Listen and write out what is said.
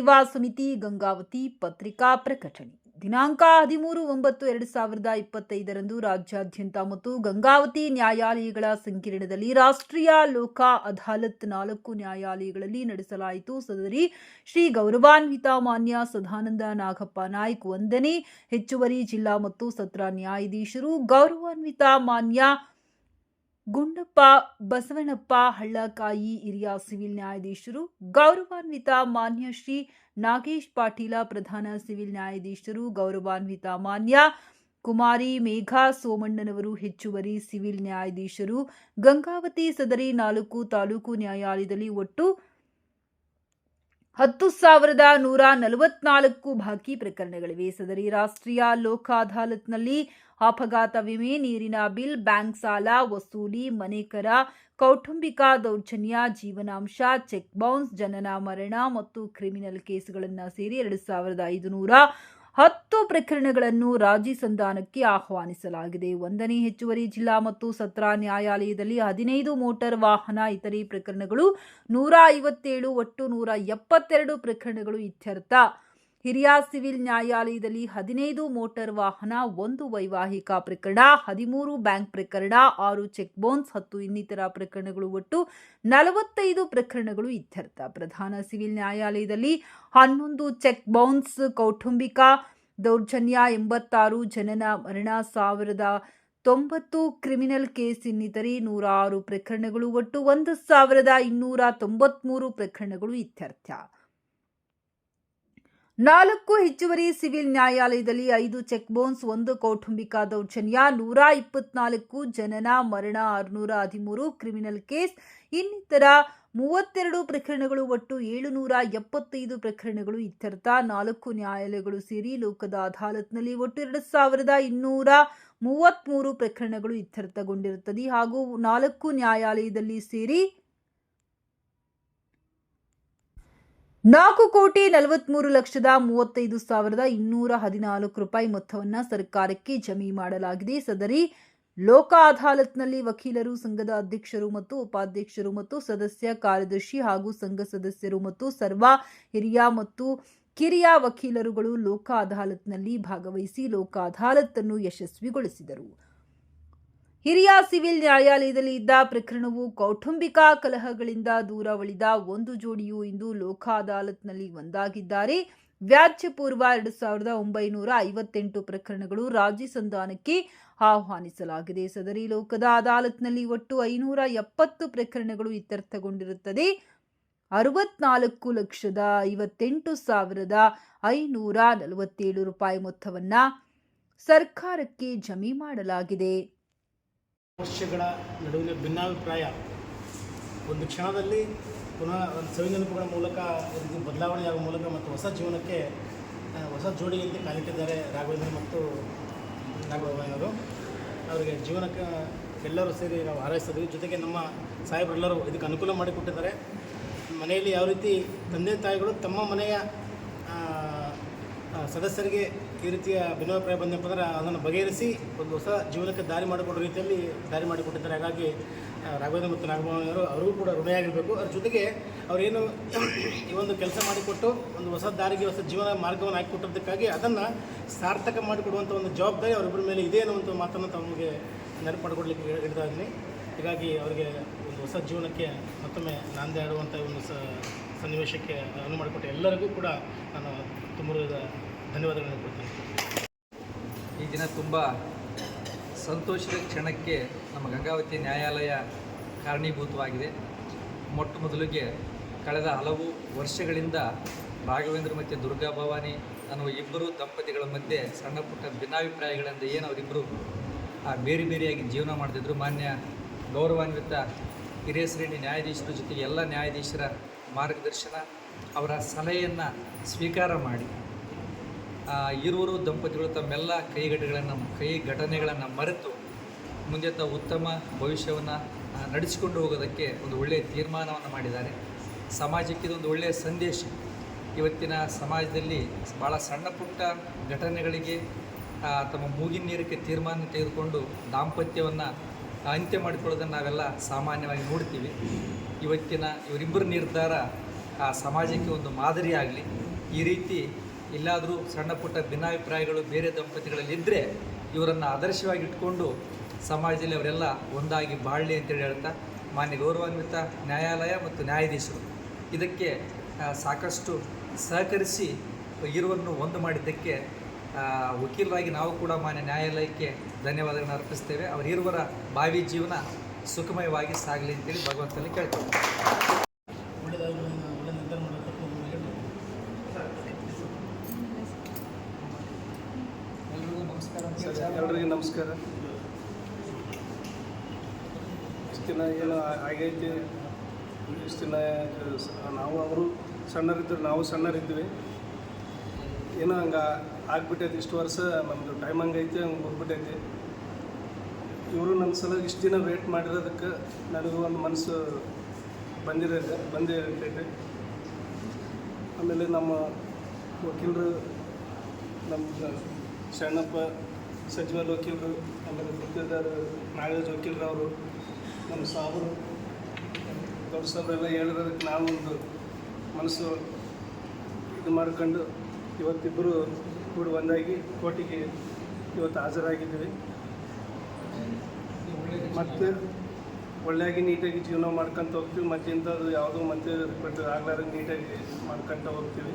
ಸೇವಾ ಸಮಿತಿ ಗಂಗಾವತಿ ಪತ್ರಿಕಾ ಪ್ರಕಟಣೆ ದಿನಾಂಕ 13/9/2025 ರಾಜ್ಯಾದ್ಯಂತ ಮತ್ತು ಗಂಗಾವತಿ ನ್ಯಾಯಾಲಯಗಳ ಸಂಕೀರ್ಣದಲ್ಲಿ ರಾಷ್ಟ್ರೀಯ ಲೋಕ ಅದಾಲತ್ 4 ನ್ಯಾಯಾಲಯಗಳಲ್ಲಿ ನಡೆಸಲಾಯಿತು. ಸದರಿ ಶ್ರೀ ಗೌರವಾನ್ವಿತ ಮಾನ್ಯ ಸದಾನಂದ ನಾಗಪ್ಪ ನಾಯ್ಕ್ 1ನೇ ಹೆಚ್ಚುವರಿ ಜಿಲ್ಲಾ ಮತ್ತು ಸತ್ರ ನ್ಯಾಯಾಧೀಶರು, ಗೌರವಾನ್ವಿತ ಮಾನ್ಯ ಗುಂಡಪ್ಪ ಬಸವಣ್ಣಪ್ಪ ಹಳ್ಳಕಾಯಿ ಹಿರಿಯ ಸಿವಿಲ್ ನ್ಯಾಯಾಧೀಶರು, ಗೌರವಾನ್ವಿತ ಮಾನ್ಯ ಶ್ರೀ ನಾಗೇಶ್ ಪಾಟೀಲ ಪ್ರಧಾನ ಸಿವಿಲ್ ನ್ಯಾಯಾಧೀಶರು, ಗೌರವಾನ್ವಿತ ಮಾನ್ಯ ಕುಮಾರಿ ಮೇಘಾ ಸೋಮಣ್ಣನವರು ಹೆಚ್ಚುವರಿ ಸಿವಿಲ್ ನ್ಯಾಯಾಧೀಶರು, ಗಂಗಾವತಿ ಸದರಿ 4 ತಾಲೂಕು ನ್ಯಾಯಾಲಯದಲ್ಲಿ ಒಟ್ಟು 10,144 ಬಾಕಿ ಪ್ರಕರಣಗಳಿವೆ. ಸದರಿ ರಾಷ್ಟ್ರೀಯ ಲೋಕ ಅದಾಲತ್ನಲ್ಲಿ ಅಪಘಾತ ವಿಮೆ, ನೀರಿನ ಬಿಲ್, ಬ್ಯಾಂಕ್ ಸಾಲ ವಸೂಲಿ, ಮನೆ ಕರ, ಕೌಟುಂಬಿಕ ದೌರ್ಜನ್ಯ, ಜೀವನಾಂಶ, ಚೆಕ್ ಬೌನ್ಸ್, ಜನನ ಮರಣ ಮತ್ತು ಕ್ರಿಮಿನಲ್ ಕೇಸುಗಳನ್ನು ಸೇರಿ 2,510 ಪ್ರಕರಣಗಳನ್ನು ರಾಜಿ ಸಂಧಾನಕ್ಕೆ ಆಹ್ವಾನಿಸಲಾಗಿದೆ. 1ನೇ ಹೆಚ್ಚುವರಿ ಜಿಲ್ಲಾ ಮತ್ತು ಸತ್ರ ನ್ಯಾಯಾಲಯದಲ್ಲಿ 15 ಮೋಟಾರ್ ವಾಹನ ಇತರೆ ಪ್ರಕರಣಗಳು 157, ಒಟ್ಟು 172 ಪ್ರಕರಣಗಳು ಇತ್ಯರ್ಥ. ಹಿರಿಯ ಸಿವಿಲ್ ನ್ಯಾಯಾಲಯದಲ್ಲಿ 15 ಮೋಟಾರ್ ವಾಹನ, 1 ವೈವಾಹಿಕ ಪ್ರಕರಣ, 13 ಬ್ಯಾಂಕ್ ಪ್ರಕರಣ, 6 ಚೆಕ್ ಬೌನ್ಸ್, 10 ಇನ್ನಿತರ ಪ್ರಕರಣಗಳು, ಒಟ್ಟು 45 ಪ್ರಕರಣಗಳು ಇತ್ಯರ್ಥ. ಪ್ರಧಾನ ಸಿವಿಲ್ ನ್ಯಾಯಾಲಯದಲ್ಲಿ 11 ಚೆಕ್ ಬೌನ್ಸ್, ಕೌಟುಂಬಿಕ ದೌರ್ಜನ್ಯ 86, ಜನನ ಮರಣ 1090, ಕ್ರಿಮಿನಲ್ ಕೇಸ್ ಇನ್ನಿತರೆ 106 ಪ್ರಕರಣಗಳು, ಒಟ್ಟು 1,293 ಪ್ರಕರಣಗಳು ಇತ್ಯರ್ಥ. 4 ಹೆಚ್ಚುವರಿ ಸಿವಿಲ್ ನ್ಯಾಯಾಲಯದಲ್ಲಿ 5 ಚೆಕ್ ಬೌನ್ಸ್, 1 ಕೌಟುಂಬಿಕ ದೌರ್ಜನ್ಯ 124, ಜನನ ಮರಣ 613, ಕ್ರಿಮಿನಲ್ ಕೇಸ್ ಇನ್ನಿತರ 32 ಪ್ರಕರಣಗಳು, ಒಟ್ಟು 775 ಪ್ರಕರಣಗಳು ಇತ್ಯರ್ಥ. 4 ನ್ಯಾಯಾಲಯಗಳು ಸೇರಿ ಲೋಕದ ಅದಾಲತ್ನಲ್ಲಿ ಒಟ್ಟು 2,233 ಪ್ರಕರಣಗಳು ಇತ್ಯರ್ಥಗೊಂಡಿರುತ್ತದೆ ಹಾಗೂ 4 ನ್ಯಾಯಾಲಯದಲ್ಲಿ ಸೇರಿ 4,43,35,214 ರೂಪಾಯಿ ಮೊತ್ತವನ್ನು ಸರ್ಕಾರಕ್ಕೆ ಜಮೆ ಮಾಡಲಾಗಿದೆ. ಸದರಿ ಲೋಕ ಅದಾಲತ್ನಲ್ಲಿ ವಕೀಲರು ಸಂಘದ ಅಧ್ಯಕ್ಷರು ಮತ್ತು ಉಪಾಧ್ಯಕ್ಷರು ಮತ್ತು ಸದಸ್ಯ ಕಾರ್ಯದರ್ಶಿ ಹಾಗೂ ಸಂಘ ಸದಸ್ಯರು ಮತ್ತು ಸರ್ವ ಹಿರಿಯ ಮತ್ತು ಕಿರಿಯ ವಕೀಲರುಗಳು ಲೋಕ ಅದಾಲತ್ನಲ್ಲಿ ಭಾಗವಹಿಸಿ ಲೋಕ ಅದಾಲತ್ತನ್ನು ಯಶಸ್ವಿಗೊಳಿಸಿದರು. ಹಿರಿಯ ಸಿವಿಲ್ ನ್ಯಾಯಾಲಯದಲ್ಲಿ ಇದ್ದ ಪ್ರಕರಣವು ಕೌಟುಂಬಿಕ ಕಲಹಗಳಿಂದ ದೂರ ಉಳಿದ 1 ಜೋಡಿಯು ಇಂದು ಲೋಕ ಅದಾಲತ್ನಲ್ಲಿ ಒಂದಾಗಿದ್ದಾರೆ. ವ್ಯಾಜ್ಯ ಪೂರ್ವ 2,958 ಪ್ರಕರಣಗಳು ರಾಜಿ ಸಂಧಾನಕ್ಕೆ ಆಹ್ವಾನಿಸಲಾಗಿದೆ. ಸದರಿ ಲೋಕದ ಅದಾಲತ್ನಲ್ಲಿ ಒಟ್ಟು 570 ಪ್ರಕರಣಗಳು ಇತ್ಯರ್ಥಗೊಂಡಿರುತ್ತದೆ. 64,58,547 ರೂಪಾಯಿ ಮೊತ್ತವನ್ನು ಸರ್ಕಾರಕ್ಕೆ ಜಮೆ ಮಾಡಲಾಗಿದೆ. ವರ್ಷಗಳ ನಡುವಿನ ಭಿನ್ನಾಭಿಪ್ರಾಯ ಒಂದು ಕ್ಷಣದಲ್ಲಿ ಪುನಃ ಒಂದು ಸವಿನೆನಪುಗಳ ಮೂಲಕ ಒಂದು ಬದಲಾವಣೆಯಾಗುವ ಮೂಲಕ ಮತ್ತು ಹೊಸ ಜೀವನಕ್ಕೆ ಹೊಸ ಜೋಡಿಯಂತೆ ಕಾಲಿಟ್ಟಿದ್ದಾರೆ ರಾಘವೇಂದ್ರ ಮತ್ತು ನಾಗಭವನವರು. ಅವರಿಗೆ ಜೀವನಕ್ಕೆ ಎಲ್ಲರೂ ಸೇರಿ ನಾವು ಹಾರೈಸ್ತಿದ್ವಿ. ಜೊತೆಗೆ ನಮ್ಮ ಸಾಹೇಬರೆಲ್ಲರೂ ಇದಕ್ಕೆ ಅನುಕೂಲ ಮಾಡಿಕೊಟ್ಟಿದ್ದಾರೆ. ಮನೆಯಲ್ಲಿ ಯಾವ ರೀತಿ ತಂದೆ ತಾಯಿಗಳು ತಮ್ಮ ಮನೆಯ ಸದಸ್ಯರಿಗೆ ಈ ರೀತಿಯ ಭಿನ್ನಾಭಿಪ್ರಾಯ ಬಂದಪ್ಪ ಅಂದರೆ ಅದನ್ನು ಬಗೆಹರಿಸಿ ಒಂದು ಹೊಸ ಜೀವನಕ್ಕೆ ದಾರಿ ಮಾಡಿಕೊಡೋ ರೀತಿಯಲ್ಲಿ ದಾರಿ ಮಾಡಿಕೊಟ್ಟಿದ್ದಾರೆ. ಹಾಗಾಗಿ ರಾಘವೇಂದ್ರ ಮತ್ತು ನಾಗಭವನವರು ಅವರಿಗೂ ಕೂಡ ಋಣಿಯಾಗಿರಬೇಕು. ಅದ್ರ ಜೊತೆಗೆ ಅವರೇನು ಈ ಒಂದು ಕೆಲಸ ಮಾಡಿಕೊಟ್ಟು ಒಂದು ಹೊಸ ದಾರಿಗೆ ಹೊಸ ಜೀವನ ಮಾರ್ಗವನ್ನು ಹಾಕಿಕೊಟ್ಟಿದ್ದಕ್ಕಾಗಿ ಅದನ್ನು ಸಾರ್ಥಕ ಮಾಡಿಕೊಡುವಂಥ ಒಂದು ಜವಾಬ್ದಾರಿ ಅವರಿಬ್ಬರ ಮೇಲೆ ಇದೆ ಅನ್ನುವಂಥ ಮಾತನ್ನು ತಮಗೆ ನೆನಪು ಮಾಡಿಕೊಡ್ಲಿಕ್ಕೆ ಹಿಡಿತಾ ಇದ್ದೀನಿ. ಹೀಗಾಗಿ ಅವರಿಗೆ ಒಂದು ಹೊಸ ಜೀವನಕ್ಕೆ ಮತ್ತೊಮ್ಮೆ ನಾಂದಿ ಆಡುವಂಥ ಒಂದು ಸನ್ನಿವೇಶಕ್ಕೆ ಅನುವು ಮಾಡಿಕೊಟ್ಟು ಎಲ್ಲರಿಗೂ ಕೂಡ ನಾನು ತುಂಬ ಧನ್ಯವಾದಗಳನ್ನು ಕೊಡ್ತೇನೆ. ಈ ದಿನ ತುಂಬ ಸಂತೋಷದ ಕ್ಷಣಕ್ಕೆ ನಮ್ಮ ಗಂಗಾವತಿ ನ್ಯಾಯಾಲಯ ಕಾರಣೀಭೂತವಾಗಿದೆ. ಮೊಟ್ಟ ಮೊದಲಿಗೆ ಕಳೆದ ಹಲವು ವರ್ಷಗಳಿಂದ ರಾಘವೇಂದ್ರ ಮತ್ತು ದುರ್ಗಾ ಭವಾನಿ ಅನ್ನುವ ಇಬ್ಬರು ದಂಪತಿಗಳ ಮಧ್ಯೆ ಸಣ್ಣ ಪುಟ್ಟ ಭಿನ್ನಾಭಿಪ್ರಾಯಗಳಿಂದ ಏನು ಅವರಿಬ್ಬರು ಬೇರೆ ಬೇರೆಯಾಗಿ ಜೀವನ ಮಾಡ್ತಿದ್ರು. ಮಾನ್ಯ ಗೌರವಾನ್ವಿತ ಹಿರಿಯ ಶ್ರೇಣಿ ನ್ಯಾಯಾಧೀಶರ ಜೊತೆಗೆ ಎಲ್ಲ ನ್ಯಾಯಾಧೀಶರ ಮಾರ್ಗದರ್ಶನ, ಅವರ ಸಲಹೆಯನ್ನು ಸ್ವೀಕಾರ ಮಾಡಿ ಇರುವರು ದಂಪತಿಗಳು ತಮ್ಮೆಲ್ಲ ಕೈ ಘಟನೆಗಳನ್ನು ಮರೆತು ಮುಂದೆ ಉತ್ತಮ ಭವಿಷ್ಯವನ್ನು ನಡೆಸಿಕೊಂಡು ಹೋಗೋದಕ್ಕೆ ಒಂದು ಒಳ್ಳೆಯ ತೀರ್ಮಾನವನ್ನು ಮಾಡಿದ್ದಾರೆ. ಸಮಾಜಕ್ಕೆ ಇದೊಂದು ಒಳ್ಳೆಯ ಸಂದೇಶ. ಇವತ್ತಿನ ಸಮಾಜದಲ್ಲಿ ಭಾಳ ಸಣ್ಣ ಪುಟ್ಟ ಘಟನೆಗಳಿಗೆ ತಮ್ಮ ಮೂಗಿನ ನೀರಕ್ಕೆ ತೀರ್ಮಾನ ತೆಗೆದುಕೊಂಡು ದಾಂಪತ್ಯವನ್ನು ಅಂತ್ಯ ಮಾಡಿಕೊಳ್ಳೋದನ್ನು ನಾವೆಲ್ಲ ಸಾಮಾನ್ಯವಾಗಿ ನೋಡ್ತೀವಿ. ಇವತ್ತಿನ ಇವರಿಬ್ಬರ ನಿರ್ಧಾರ ಆ ಸಮಾಜಕ್ಕೆ ಒಂದು ಮಾದರಿಯಾಗಲಿ. ಈ ರೀತಿ ಎಲ್ಲಾದರೂ ಸಣ್ಣ ಪುಟ್ಟ ಭಿನ್ನಾಭಿಪ್ರಾಯಗಳು ಬೇರೆ ದಂಪತಿಗಳಲ್ಲಿದ್ದರೆ ಇವರನ್ನು ಆದರ್ಶವಾಗಿ ಇಟ್ಕೊಂಡು ಸಮಾಜದಲ್ಲಿ ಅವರೆಲ್ಲ ಒಂದಾಗಿ ಬಾಳಲಿ ಅಂತೇಳಿ ಹೇಳ್ತಾ ಮಾನ್ಯ ಗೌರವಾನ್ವಿತ ನ್ಯಾಯಾಲಯ ಮತ್ತು ನ್ಯಾಯಾಧೀಶರು ಇದಕ್ಕೆ ಸಾಕಷ್ಟು ಸಹಕರಿಸಿ ಇರುವನ್ನು ಒಂದು ಮಾಡಿದ್ದಕ್ಕೆ ವಕೀಲರಾಗಿ ನಾವು ಕೂಡ ಮಾನ್ಯ ನ್ಯಾಯಾಲಯಕ್ಕೆ ಧನ್ಯವಾದಗಳನ್ನು ಅರ್ಪಿಸ್ತೇವೆ. ಅವರಿರುವರ ಭಾವಿ ಜೀವನ ಸುಖಮಯವಾಗಿ ಸಾಗಲಿ ಅಂತೇಳಿ ಭಗವಂತನಲ್ಲಿ ಕೇಳ್ತೇವೆ. ಒಳ್ಳೆಯದಾಗಿ ಒಳ್ಳೆ ನಿರ್ಧಾರ ಮಾಡಬೇಕು. ಎಲ್ರಿಗೂ ನಮಸ್ಕಾರ. ಎಲ್ಲರಿಗೂ ನಮಸ್ಕಾರ. ಇಷ್ಟು ದಿನ ಏನು ಆಗೈತಿ, ಇಷ್ಟು ದಿನ ನಾವು ಅವರು ಸಣ್ಣರಿದ್ದರು, ನಾವು ಸಣ್ಣರಿದ್ವಿ, ಏನೋ ಹಂಗೆ ಆಗ್ಬಿಟ್ಟೈತಿ. ಇಷ್ಟು ವರ್ಷ ನಮ್ಮದು ಟೈಮ್ ಹಂಗೈತಿ, ಹಂಗೆ ಹೋಗ್ಬಿಟ್ಟೈತಿ. ಇವರು ನನ್ನ ಸಲ ಇಷ್ಟು ದಿನ ವೇಟ್ ಮಾಡಿರೋದಕ್ಕೆ ನನಗೂ ಒಂದು ಮನಸ್ಸು ಬಂದಿರ್ತೈತೆ. ಆಮೇಲೆ ನಮ್ಮ ವಕೀಲರು, ನಮ್ಮ ಶರಣಪ್ಪ ಸಚಿವರ ವಕೀಲರು, ಆಮೇಲೆ ಗುತ್ತಿಗೆದಾರ ನಾಗರಾಜ್ ವಕೀಲರವರು, ನಮ್ಮ ಸಾಬರು, ದೊಡ್ಡ ಸಾಬ್ರೆಲ್ಲ ಹೇಳಿರೋದಕ್ಕೆ ನಾವು ಒಂದು ಮನಸ್ಸು ಇದು ಮಾಡ್ಕೊಂಡು ಇವತ್ತಿಬ್ಬರು ಕೂಡ ಒಂದಾಗಿ ಕೋರ್ಟಿಗೆ ಇವತ್ತು ಹಾಜರಾಗಿದ್ದೀವಿ. ಮತ್ತು ಒಳ್ಳೆಯಾಗಿ ನೀಟಾಗಿ ಜೀವನ ಮಾಡ್ಕೊತ ಹೋಗ್ತೀವಿ. ಮತ್ತು ಇಂಥದ್ದು ಯಾವುದೋ ಮತ್ತೆ ರಿಪೋರ್ಟ್ ಆಗ್ಲಾರ ನೀಟಾಗಿ ಮಾಡ್ಕೊತ ಹೋಗ್ತೀವಿ.